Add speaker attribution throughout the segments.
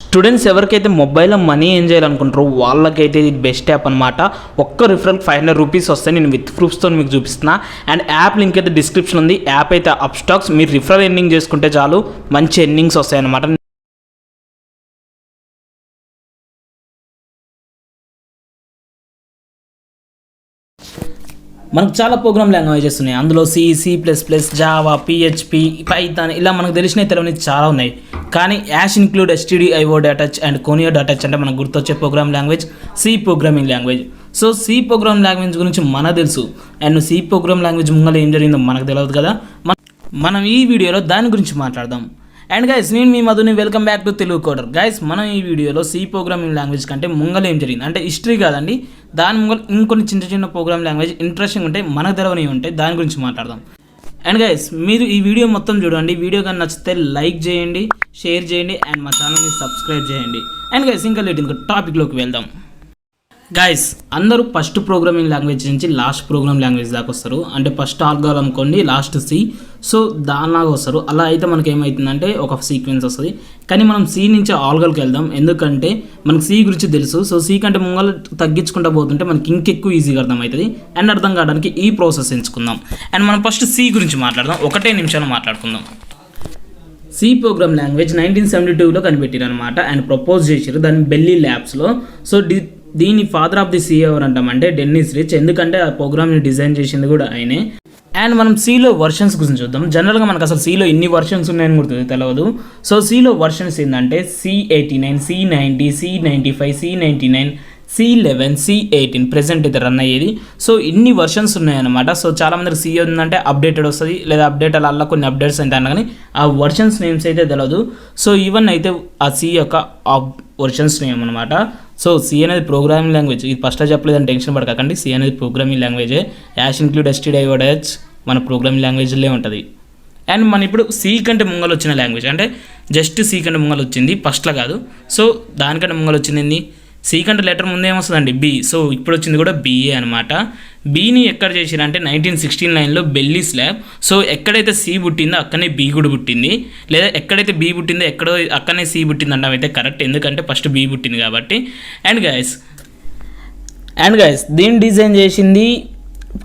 Speaker 1: Students ఎవరికైతే మొబైల్లో money ఏం చేయాలనుకుంటారో వాళ్ళకైతే ఇది బెస్ట్ యాప్ అనమాట. ఒక్క రిఫరల్ 500 రూపీస్ వస్తాయి. నేను విత్ ప్రూఫ్స్తో మీకు చూపిస్తున్నా. అండ్ యాప్ లింక్ అయితే డిస్క్రిప్షన్ ఉంది. యాప్ అయితే అప్ స్టాక్స్. మీరు రిఫరల్ ఎర్నింగ్ చేసుకుంటే చాలు, మంచి ఎర్నింగ్స్ వస్తాయి అనమాట. మనకు చాలా ప్రోగ్రామ్ లాంగ్వేజెస్ ఉన్నాయి. అందులో C++, జావా, PHP, పైథాన్ ఇలా మనకు తెలిసిన తెలియని చాలా ఉన్నాయి. కానీ ash include stdio.h and conio.h అంటే మనకు గుర్తొచ్చే program language C programming language. So C program language గురించి మనకు తెలుసు. అండ్ సి ప్రోగ్రామ్ లాంగ్వేజ్ ముంగల ఏం జరిగిందో మనకు తెలియదు కదా. మనం ఈ వీడియోలో దాని గురించి మాట్లాడదాం. అండ్ గైస్, నేను మీ మధుని, welcome back to Telugu coder. Guys, మనం ఈ వీడియోలో సి ప్రోగ్రామింగ్ లాంగ్వేజ్ కంటే ముంగల ఏం జరిగింది అంటే హిస్టరీ కాదండి, దాని ముంగల ఇంకొన్ని చిన్న ప్రోగ్రామ్ లాంగ్వేజ్ ఇంట్రెస్టింగ్ ఉంటాయి, మనకు తెలవనివి ఉంటాయి, దాని గురించి మాట్లాడదాం. అండ్ గైస్, మీరు ఈ వీడియో మొత్తం చూడండి. వీడియో కానీ నచ్చితే లైక్ చేయండి, షేర్ చేయండి, అండ్ మా ఛానల్ని సబ్స్క్రైబ్ చేయండి. అండ్ గైస్, ఇంకా లేట్ ఇంకా టాపిక్లోకి వెళ్దాం. గైస్, అందరూ ఫస్ట్ ప్రోగ్రామింగ్ లాంగ్వేజ్ నుంచి లాస్ట్ ప్రోగ్రామ్ లాంగ్వేజ్ దాకా వస్తారు. అంటే ఫస్ట్ ఆల్గాల్ అనుకోండి, లాస్ట్ సి. సో దానిలాగా వస్తారు. అలా అయితే మనకి ఏమవుతుందంటే ఒక సీక్వెన్స్ వస్తుంది. కానీ మనం సి నుంచి ఆల్గాల్కి వెళ్దాం, ఎందుకంటే మనకు సి గురించి తెలుసు. సో సి కంటే ముంగలు తగ్గించుకుంటూ పోతుంటే మనకి ఇంకెక్కువ ఈజీగా అర్థమవుతుంది. అండ్ అర్థం కావడానికి ఈ ప్రాసెస్ ఎంచుకుందాం. అండ్ మనం ఫస్ట్ సి గురించి మాట్లాడదాం. 1 నిమిషాలు మాట్లాడుకుందాం. సి ప్రోగ్రామ్ లాంగ్వేజ్ 1972లో కనిపెట్టారు అనమాట. అండ్ ప్రపోజ్ చేశారు దాన్ని బెల్లీ ల్యాబ్స్లో. సో దీని ఫాదర్ ఆఫ్ ది సి ఎవరు అంటామంటే డెన్నిస్ రిచ్, ఎందుకంటే ఆ ప్రోగ్రామ్ని డిజైన్ చేసింది కూడా ఆయనే. అండ్ మనం సిలో వర్షన్స్ గురించి చూద్దాం. జనరల్గా మనకు అసలు సిలో ఎన్ని వర్షన్స్ ఉన్నాయని కూడా తెలియదు. సో సిలో వర్షన్స్ ఏంటంటే C89, C90, C95, C99, C11, C18 present అయితే రన్ అయ్యేది. సో ఇన్ని వర్షన్స్ ఉన్నాయన్నమాట. సో చాలామందికి సి ఉందంటే అప్డేటెడ్ వస్తుంది, లేదా అప్డేట్ అలా కొన్ని అప్డేట్స్ అంటే అన్నా కానీ ఆ వర్షన్స్ నేమ్స్ అయితే తెలియదు. సో ఇవన్నీ అయితే ఆ సి యొక్క వర్షన్స్ నేమ్ అనమాట. సో సి అనేది ప్రోగ్రామింగ్ లాంగ్వేజ్. ఇది ఫస్ట్లో చెప్పలేదని టెన్షన్ పడకండి. సి అనేది ప్రోగ్రామింగ్ లాంగ్వేజే. యాష్ ఇంక్లూడ్ stdio.h మన ప్రోగ్రామింగ్ లాంగ్వేజ్లే ఉంటుంది. అండ్ మన ఇప్పుడు సి కంటే ముంగలు వచ్చిన లాంగ్వేజ్ అంటే జస్ట్ సి కంటే ముంగలు వచ్చింది, ఫస్ట్లో కాదు. సో దానికంటే ముంగలు వచ్చింది సి కంటే లెటర్ ముందే ఏమొస్తుందండి బి. సో ఇప్పుడు వచ్చింది కూడా బిఏ అనమాట. బీని ఎక్కడ చేసిరంటే 1969లో బెల్లీ స్లాబ్. సో ఎక్కడైతే సి పుట్టిందో అక్కడనే బి కూడా పుట్టింది, లేదా ఎక్కడైతే బి పుట్టిందో ఎక్కడో అక్కడనే సి పుట్టింది అంటే అయితే కరెక్ట్, ఎందుకంటే ఫస్ట్ బి పుట్టింది కాబట్టి. అండ్ గైస్ దీన్ని డిజైన్ చేసింది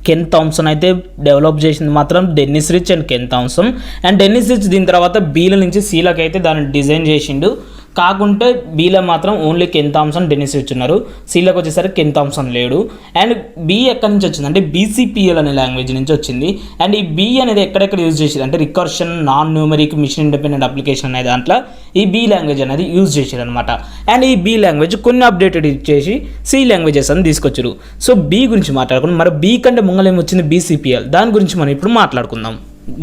Speaker 1: కెన్ థామ్సన్, అయితే డెవలప్ చేసింది మాత్రం Dennis Ritchie and Ken Thompson. And Dennis Ritchie దీని తర్వాత బీల నుంచి సీలకు అయితే దాన్ని డిజైన్ చేసిండు. కాకుంటే బీలో మాత్రం only Ken Thompson, Dennis Ritchie ఉన్నారు. సీలోకి వచ్చేసరికి కెన్ థామ్సన్ లేడు. అండ్ బి ఎక్కడి నుంచి వచ్చింది అంటే BCPL అనే లాంగ్వేజ్ నుంచి వచ్చింది. అండ్ ఈ బి అనేది ఎక్కడెక్కడ యూజ్ చేసేది అంటే recursion, non numeric, machine independent application అనే దాంట్లో ఈ బి లాంగ్వేజ్ అనేది యూజ్ చేశారు అనమాట. అండ్ ఈ బి లాంగ్వేజ్ కొన్ని అప్డేటెడ్ చేసి సి లాంగ్వేజెస్ అని తీసుకొచ్చారు. సో బి గురించి మాట్లాడుకున్నాం. మరి బి కంటే ముంగలేం వచ్చింది BCPL, దాని గురించి మనం ఇప్పుడు మాట్లాడుకుందాం.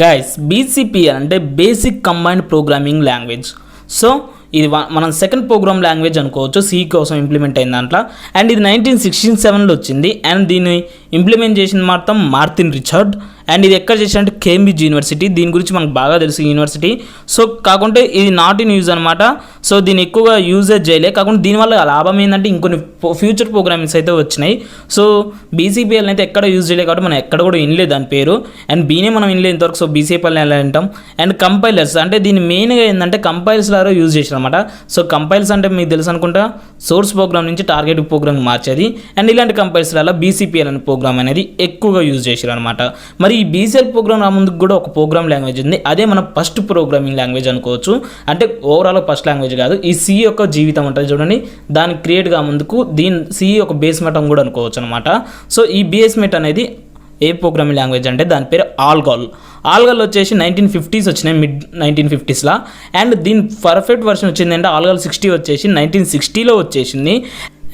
Speaker 1: గైస్, BCPL అంటే basic combined programming language. So ఇది మనం సెకండ్ ప్రోగ్రామ్ లాంగ్వేజ్ అనుకోవచ్చు, సి కోసం ఇంప్లిమెంట్ అయిన దాంట్లో. అండ్ ఇది 1967లో వచ్చింది. అండ్ దీన్ని ఇంప్లిమెంట్ చేసిన మాత్రం మార్టిన్ రిచర్డ్. అండ్ ఇది ఎక్కడ చేసినట్టు కేంబ్రిడ్జ్ యూనివర్సిటీ. దీని గురించి మనకు బాగా తెలుసు యూనివర్సిటీ. సో కాకుంటే ఇది నాట్ ఇన్ యూజ్ అనమాట. సో దీన్ని ఎక్కువగా యూజేజ్ చేయలే. కాకుండా దీనివల్ల లాభం ఏంటంటే ఇంకొన్ని ఫ్యూచర్ ప్రోగ్రామింగ్స్ అయితే వచ్చినాయి. సో BCPL అయితే ఎక్కడ యూజ్ చేయలేదు కాబట్టి మనం ఎక్కడ కూడా వినలేదు దాని పేరు. అండ్ బీనే మనం వినలేదు ఇంతవరకు. సో BCPL ఎలా వింటాం. అండ్ కంపైలర్స్ అంటే దీన్ని మెయిన్గా ఏంటంటే కంపైల్స్ లాగా యూజ్ చేసారు అనమాట. సో కంపైల్స్ అంటే మీకు తెలుసు అనుకుంటా, సోర్స్ ప్రోగ్రామ్ నుంచి టార్గెట్ ప్రోగ్రామ్ మార్చేది. అండ్ ఇలాంటి కంపైల్స్ వల్ల BCPL అనే ప్రోగ్రామ్ అనేది ఎక్కువగా యూజ్ చేశారు అనమాట. మరి ఈ BCL ప్రోగ్రామ్ ముందుకు కూడా ఒక ప్రోగ్రామ్ లాంగ్వేజ్ ఉంది, అదే మన ఫస్ట్ ప్రోగ్రామింగ్ లాంగ్వేజ్ అనుకోవచ్చు. అంటే ఓవరాల్ ఫస్ట్ లాంగ్వేజ్ కాదు, ఈ సి యొక్క జీవితం ఉంటుంది చూడండి, దాన్ని క్రియేట్గా ముందుకు దీని సి యొక్క బేస్మెంట్ అని కూడా అనుకోవచ్చు అనమాట. సో ఈ బేస్మెంట్ అనేది ఏ ప్రోగ్రామింగ్ లాంగ్వేజ్ అంటే దాని పేరు ఆల్గాల్ వచ్చేసి 1950s వచ్చినాయి, మిడ్ 1950sలో. అండ్ దీని పర్ఫెక్ట్ వర్షన్ వచ్చింది అంటే ఆల్గాల్ 60 వచ్చేసి 1960లో వచ్చేసింది.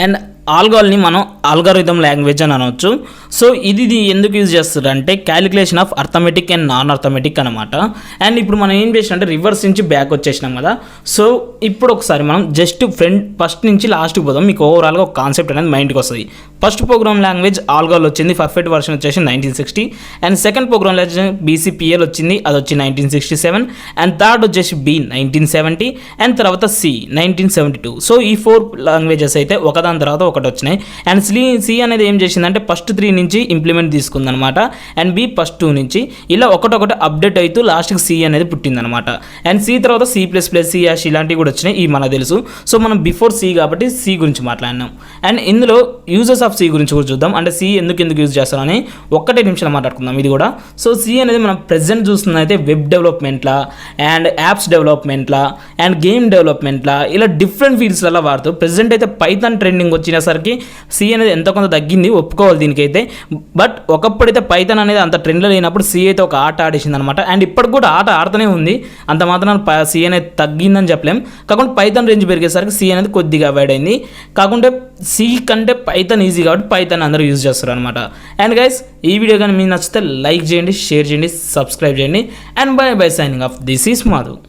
Speaker 1: అండ్ ఆల్గాల్ని మనం ఆల్గారిథం లాంగ్వేజ్ అని అనవచ్చు. సో ఇది ఎందుకు యూజ్ చేస్తారు అంటే calculation of arithmetic and non arithmetic అనమాట. అండ్ ఇప్పుడు మనం ఏం చేసినాం రివర్స్ నుంచి బ్యాక్ వచ్చేసినాం కదా. సో ఇప్పుడు ఒకసారి మనం జస్ట్ ఫస్ట్ నుంచి లాస్ట్కి పోదాం, మీకు ఓవరాల్గా ఒక కాన్సెప్ట్ అనేది మైండ్కి వస్తుంది. ఫస్ట్ ప్రోగ్రామ్ లాంగ్వేజ్ ఆల్గాల్ వచ్చింది, పర్ఫెక్ట్ వర్షన్ వచ్చేసి 1960. And second program language BCPL వచ్చింది, అది వచ్చి 1967. అండ్ థర్డ్ వచ్చేసి B 1970. అండ్ తర్వాత C 1972. సో ఈ 4 లాంగ్వేజెస్ అయితే ఒకదాని తర్వాత ఒకటి వచ్చినాయి. అండ్ సి అనేది ఏం చేసిందంటే ఫస్ట్ 3 నుంచి ఇంప్లిమెంట్ తీసుకుందనమాట. అండ్ బి ఫస్ట్ 2 నుంచి ఇలా ఒకటొకటి అప్డేట్ అవుతూ లాస్ట్కి సి అనేది పుట్టిందనమాట. అండ్ సి తర్వాత C++, సి యాష్ ఇలాంటివి కూడా వచ్చినాయి, ఇవి మనకు తెలుసు. సో మనం బిఫోర్ సి కాబట్టి సి గురించి మాట్లాడినాం. అండ్ ఇందులో యూజెస్ ఆఫ్ సి గురించి కూడా చూద్దాం. అంటే సి ఎందుకు యూజ్ చేస్తామని 1 నిమిషాలు మాట్లాడుకుందాం ఇది కూడా. సో సి అనేది మనం ప్రెజెంట్ చూస్తున్నదైతే వెబ్ డెవలప్మెంట్లా అండ్ యాప్స్ డెవలప్మెంట్లా అండ్ గేమ్ డెవలప్మెంట్లా ఇలా డిఫరెంట్ ఫీల్డ్స్లలో వాడుతారు. ప్రెజెంట్ అయితే పైథాన్ ట్రెండింగ్ వచ్చినసరికి సి అనేది ఎంత కొంత తగ్గింది, ఒప్పుకోవాలి దీనికైతే. బట్ ఒకప్పుడైతే పైథాన్ అనేది అంత ట్రెండ్లో లేనప్పుడు సి అయితే ఒక ఆట ఆడేసింది అనమాట. అండ్ ఇప్పటికి కూడా ఆట ఆడుతూనే ఉంది, అంత మాత్రం సి అనేది తగ్గిందని చెప్పలేం. కాకుండా పైథాన్ రేంజ్ పెరిగేసరికి సి అనేది కొద్దిగా అవాయిడ్ అయింది. కాకుంటే సి కంటే పైథాన్ ఈజీ కాబట్టి పైథాన్ అందరూ యూజ్ చేస్తారు అనమాట. అండ్ గైస్ ఈ వీడియో కానీ మీకు నచ్చితే లైక్ చేయండి, షేర్ చేయండి, సబ్స్క్రైబ్ చేయండి. And by signing off. This is Madhav.